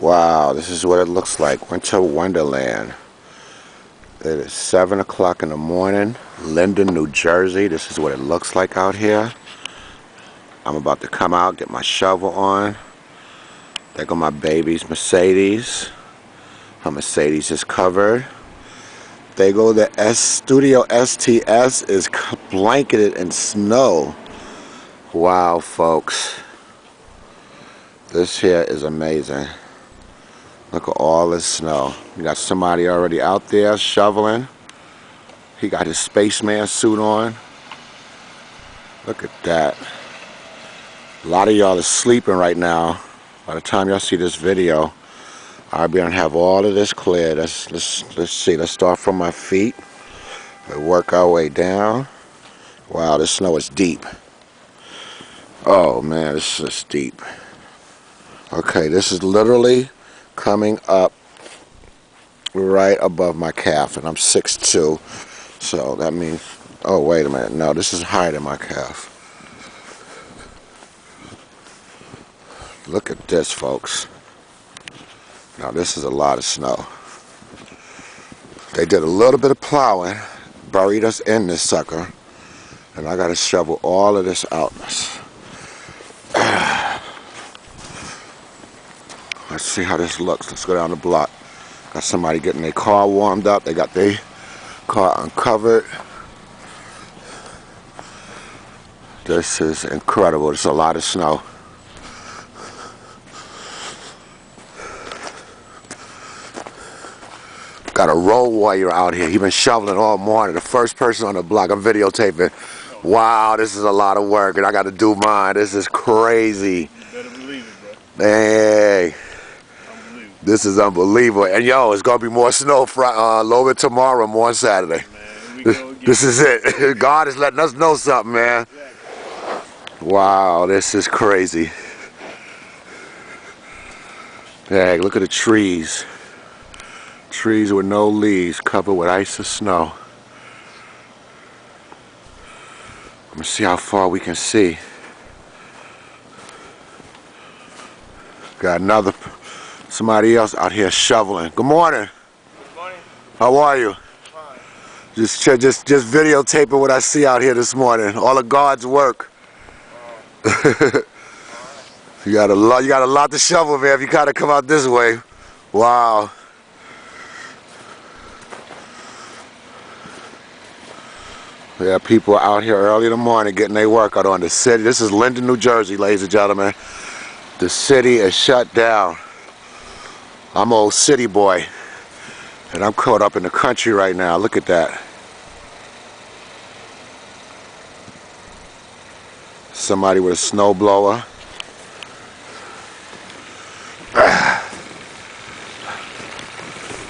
Wow, this is what it looks like. Winter Wonderland. It is 7 o'clock in the morning, Linden, New Jersey. This is what it looks like out here. I'm about to come out, get my shovel on. There go my baby's Mercedes. Her Mercedes is covered. There go the Studio STS is blanketed in snow. Wow, folks. This here is amazing. Look at all this snow. You got somebody already out there shoveling. He got his spaceman suit on. Look at that. A lot of y'all are sleeping right now. By the time y'all see this video, I'll be gonna have all of this cleared. Let's see. Let's start from my feet. We'll work our way down. Wow, this snow is deep. Oh man, this is deep. Okay, this is literally coming up right above my calf, and I'm 6'2", so that means, oh wait a minute, no, this is higher than my calf. Look at this, folks. Now this is a lot of snow. They did a little bit of plowing, buried us in this sucker, and I gotta shovel all of this out. Let's see how this looks. Let's go down the block. Got somebody getting their car warmed up. They got their car uncovered. This is incredible. There's a lot of snow. Got a road warrior out here. He's been shoveling all morning. The first person on the block. I'm videotaping. Wow, this is a lot of work, and I got to do mine. This is crazy. You better believe it, bro. Hey. This is unbelievable. And yo, it's gonna be more snow a little bit tomorrow, more on Saturday. Man, this is it. God is letting us know something, man. Exactly. Wow, this is crazy. Dang, look at the trees. Trees with no leaves, covered with ice or snow. I'm gonna see how far we can see. Got somebody else out here shoveling. Good morning. Good morning. How are you? Fine. Just videotaping what I see out here this morning. All of God's work. You got a lot to shovel, man. If you gotta come out this way. Wow. Yeah, people are out here early in the morning getting their work out on the city. This is Linden, New Jersey, ladies and gentlemen. The city is shut down. I'm an old city boy, and I'm caught up in the country right now. Look at that. Somebody with a snow blower.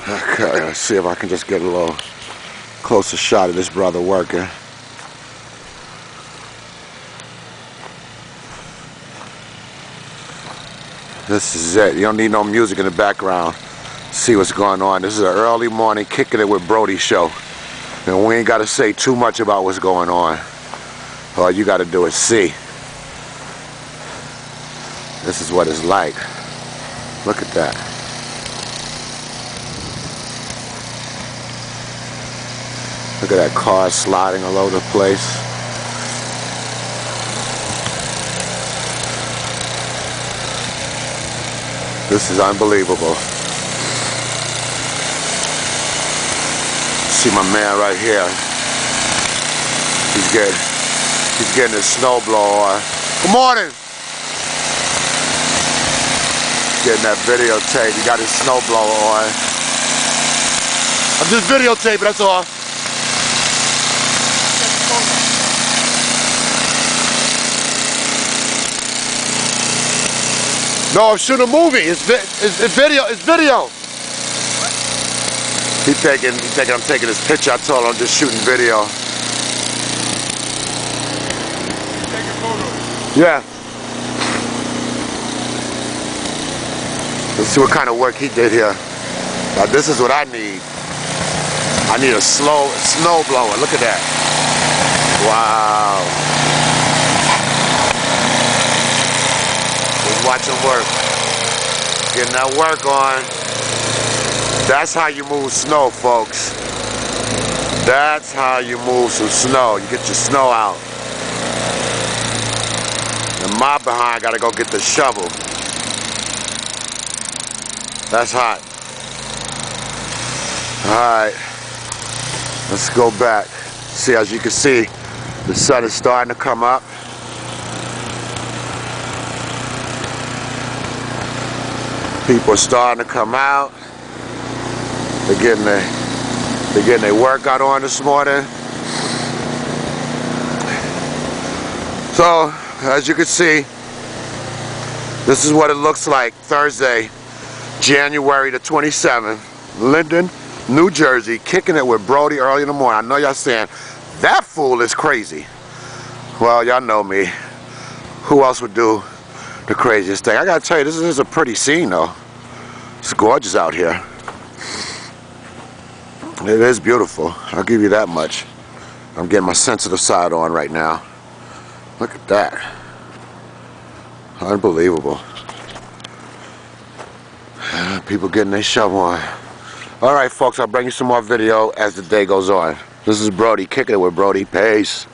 Okay, let's see if I can just get a little closer shot of this brother working. This is it. You don't need no music in the background. See what's going on. This is an early morning kicking it with Brodie show. And we ain't got to say too much about what's going on. All you got to do is see. This is what it's like. Look at that. Look at that car sliding all over the place. This is unbelievable. See my man right here. He's getting his snow blower on. Good morning. Getting that videotape. He got his snow blower on. I'm just videotaping, that's all. No, I'm shooting a movie. It's video. It's video. He's thinking I'm taking his picture. I told him I'm just shooting video. Taking photos. Yeah. Let's see what kind of work he did here. Now this is what I need. I need a snow blower. Look at that. Wow. Watch him work. getting that work on. That's how you move snow, folks. That's how you move some snow. You get your snow out. And my behind gotta go get the shovel. That's hot. Alright. Let's go back. See, as you can see, the sun is starting to come up. People are starting to come out. They're getting their workout on this morning. So, as you can see, this is what it looks like Thursday, January the 27th, Linden, New Jersey, kicking it with Brodie early in the morning. I know y'all saying, that fool is crazy. Well, y'all know me. Who else would do the craziest thing? I gotta tell you, this is a pretty scene though. It's gorgeous out here. It is beautiful, I'll give you that much. I'm getting my sensitive side on right now. Look at that. Unbelievable. People getting their shovel on. Alright folks, I'll bring you some more video as the day goes on. This is Brodie, kicking it with Brodie. Peace.